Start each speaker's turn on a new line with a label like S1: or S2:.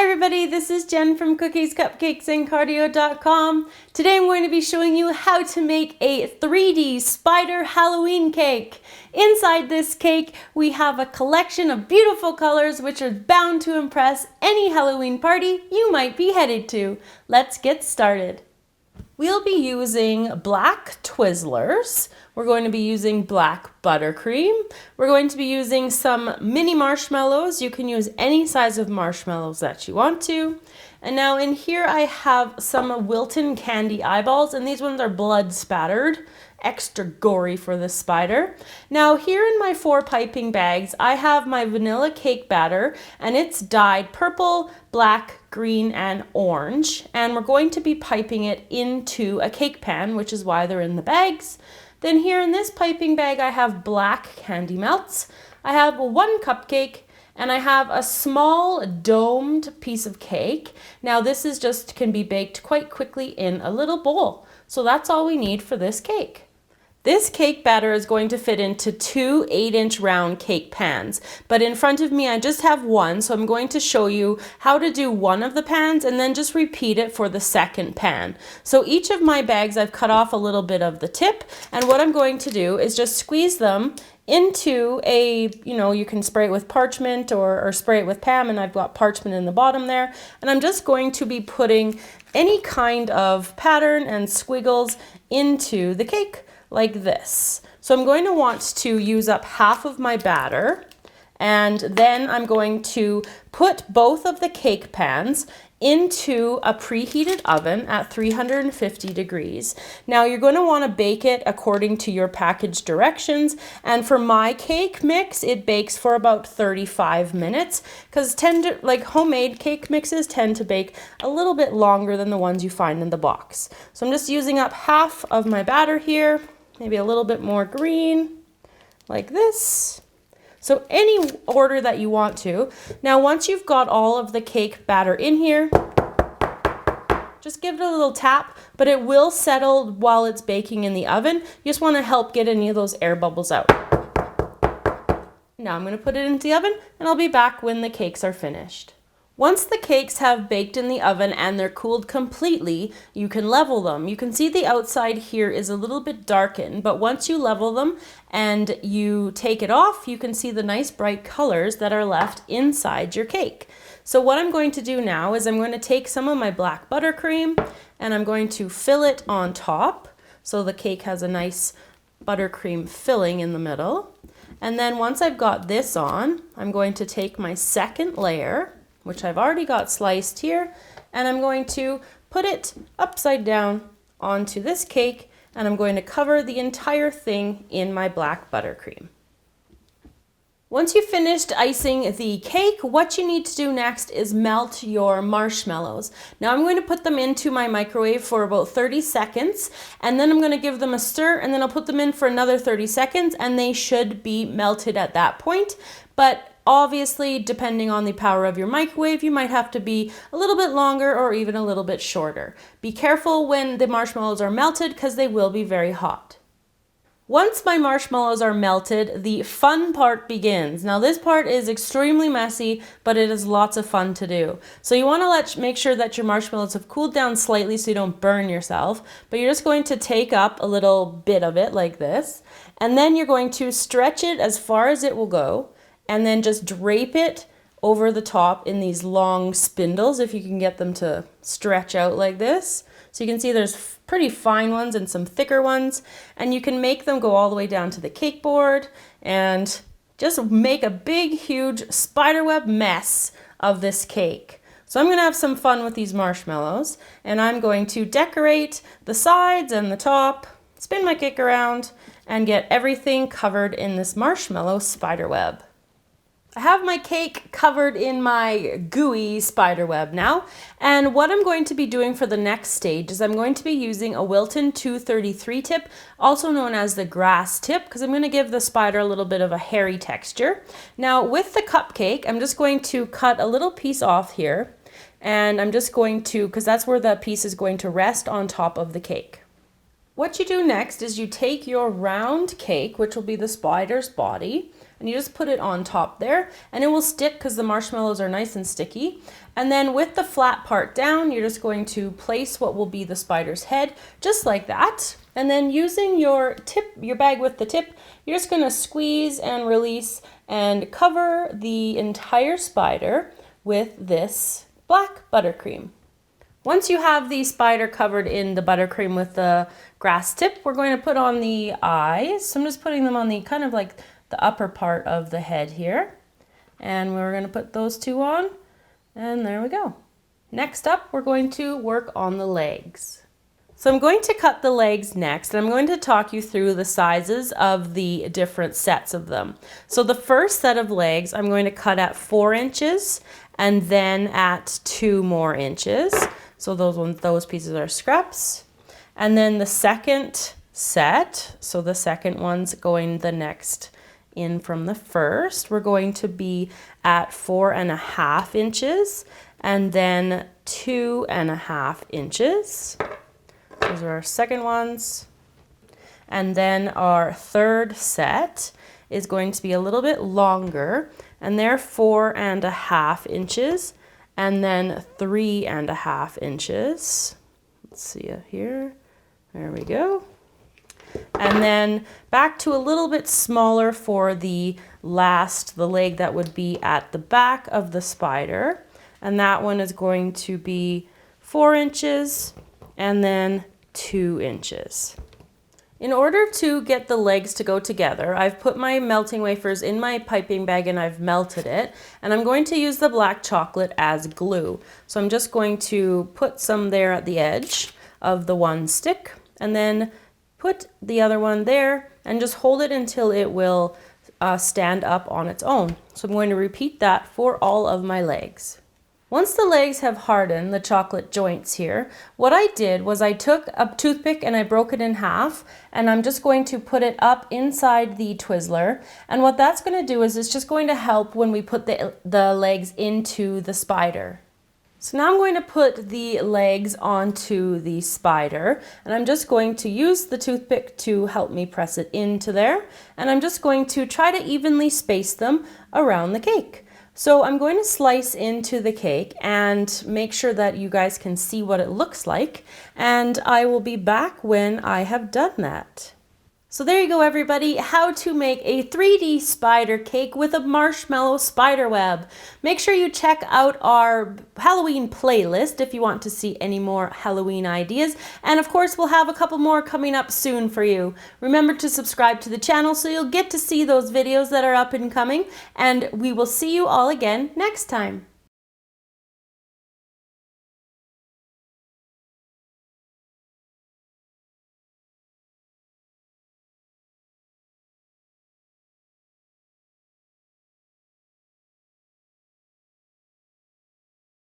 S1: Hi everybody, this is Jen from Cookies, Cupcakes, and Cardio.com. Today I'm going to be showing you how to make a 3D spider Halloween cake. Inside this cake, we have a collection of beautiful colors which are bound to impress any Halloween party you might be headed to. Let's get started. We'll be using black Twizzlers. We're going to be using black buttercream. We're going to be using some mini marshmallows. You can use any size of marshmallows that you want to. And now in here I have some Wilton candy eyeballs, and these ones are blood spattered. Extra gory for the spider. Now here in my 4 piping bags, I have my vanilla cake batter, and it's dyed purple, black, green, and orange. And we're going to be piping it into a cake pan, which is why they're in the bags. Then here in this piping bag, I have black candy melts. I have 1 cupcake, and I have a small domed piece of cake. Now this is just can be baked quite quickly in a little bowl. So that's all we need for this cake. This cake batter is going to fit into 2 8-inch round cake pans, but in front of me I just have one, so I'm going to show you how to do one of the pans and then just repeat it for the second pan. So each of my bags I've cut off a little bit of the tip, and what I'm going to do is just squeeze them into a, you can spray it with parchment or spray it with Pam, and I've got parchment in the bottom there, and I'm just going to be putting any kind of pattern and squiggles into the cake like this. So I'm going to want to use up half of my batter, and then I'm going to put both of the cake pans into a preheated oven at 350 degrees. Now you're going to want to bake it according to your package directions, and for my cake mix it bakes for about 35 minutes because homemade cake mixes tend to bake a little bit longer than the ones you find in the box. So I'm just using up half of my batter here, maybe a little bit more green like this. So any order that you want to. Now once you've got all of the cake batter in here, just give it a little tap, but it will settle while it's baking in the oven. You just want to help get any of those air bubbles out. Now I'm going to put it into the oven, and I'll be back when the cakes are finished. Once the cakes have baked in the oven and they're cooled completely, you can level them. You can see the outside here is a little bit darkened, but once you level them and you take it off, you can see the nice bright colors that are left inside your cake. So what I'm going to do now is I'm going to take some of my black buttercream and I'm going to fill it on top so the cake has a nice buttercream filling in the middle. And then once I've got this on, I'm going to take my second layer, which I've already got sliced here, and I'm going to put it upside down onto this cake, and I'm going to cover the entire thing in my black buttercream. Once you've finished icing the cake, what you need to do next is melt your marshmallows. Now I'm going to put them into my microwave for about 30 seconds, and then I'm going to give them a stir, and then I'll put them in for another 30 seconds, and they should be melted at that point. But obviously, depending on the power of your microwave, you might have to be a little bit longer or even a little bit shorter. Be careful when the marshmallows are melted because they will be very hot. Once my marshmallows are melted, the fun part begins. Now this part is extremely messy, but it is lots of fun to do. So you want to make sure that your marshmallows have cooled down slightly so you don't burn yourself, but you're just going to take up a little bit of it like this, and then you're going to stretch it as far as it will go, and then just drape it over the top in these long spindles, if you can get them to stretch out like this. So you can see there's pretty fine ones and some thicker ones, and you can make them go all the way down to the cake board and just make a big, huge spiderweb mess of this cake. So I'm going to have some fun with these marshmallows, and I'm going to decorate the sides and the top, spin my cake around, and get everything covered in this marshmallow spiderweb. I have my cake covered in my gooey spider web now, and what I'm going to be doing for the next stage is I'm going to be using a Wilton 233 tip, also known as the grass tip, because I'm going to give the spider a little bit of a hairy texture. Now with the cupcake, I'm just going to cut a little piece off here, and I'm just going to, because that's where the piece is going to rest on top of the cake. What you do next is you take your round cake, which will be the spider's body, and you just put it on top there, and it will stick because the marshmallows are nice and sticky. And then with the flat part down, you're just going to place what will be the spider's head, just like that. And then using your bag with the tip, you're just going to squeeze and release and cover the entire spider with this black buttercream. Once you have the spider covered in the buttercream with the grass tip, we're going to put on the eyes. So I'm just putting them on the kind of like the upper part of the head here. And we're going to put those two on. And there we go. Next up, we're going to work on the legs. So I'm going to cut the legs next, and I'm going to talk you through the sizes of the different sets of them. So the first set of legs, I'm going to cut at 4 inches and then at 2 more inches. So those pieces are scraps. And then the second set, so the second one's going the next in from the first, we're going to be at 4.5 inches and then 2.5 inches. Those are our second ones. And then our third set is going to be a little bit longer, and they're 4.5 inches and then 3.5 inches. Let's see it here. There we go. And then back to a little bit smaller for the leg that would be at the back of the spider. And that one is going to be 4 inches and then 2 inches. In order to get the legs to go together, I've put my melting wafers in my piping bag and I've melted it. And I'm going to use the black chocolate as glue. So I'm just going to put some there at the edge of the one stick and then put the other one there and just hold it until it will stand up on its own. So I'm going to repeat that for all of my legs. Once the legs have hardened, the chocolate joints here, what I did was I took a toothpick and I broke it in half, and I'm just going to put it up inside the Twizzler. And what that's going to do is it's just going to help when we put the legs into the spider. So now I'm going to put the legs onto the spider, and I'm just going to use the toothpick to help me press it into there. And I'm just going to try to evenly space them around the cake. So I'm going to slice into the cake and make sure that you guys can see what it looks like. And I will be back when I have done that. So there you go, everybody, how to make a 3D spider cake with a marshmallow spider web. Make sure you check out our Halloween playlist if you want to see any more Halloween ideas. And of course, we'll have a couple more coming up soon for you. Remember to subscribe to the channel so you'll get to see those videos that are up and coming. And we will see you all again next time.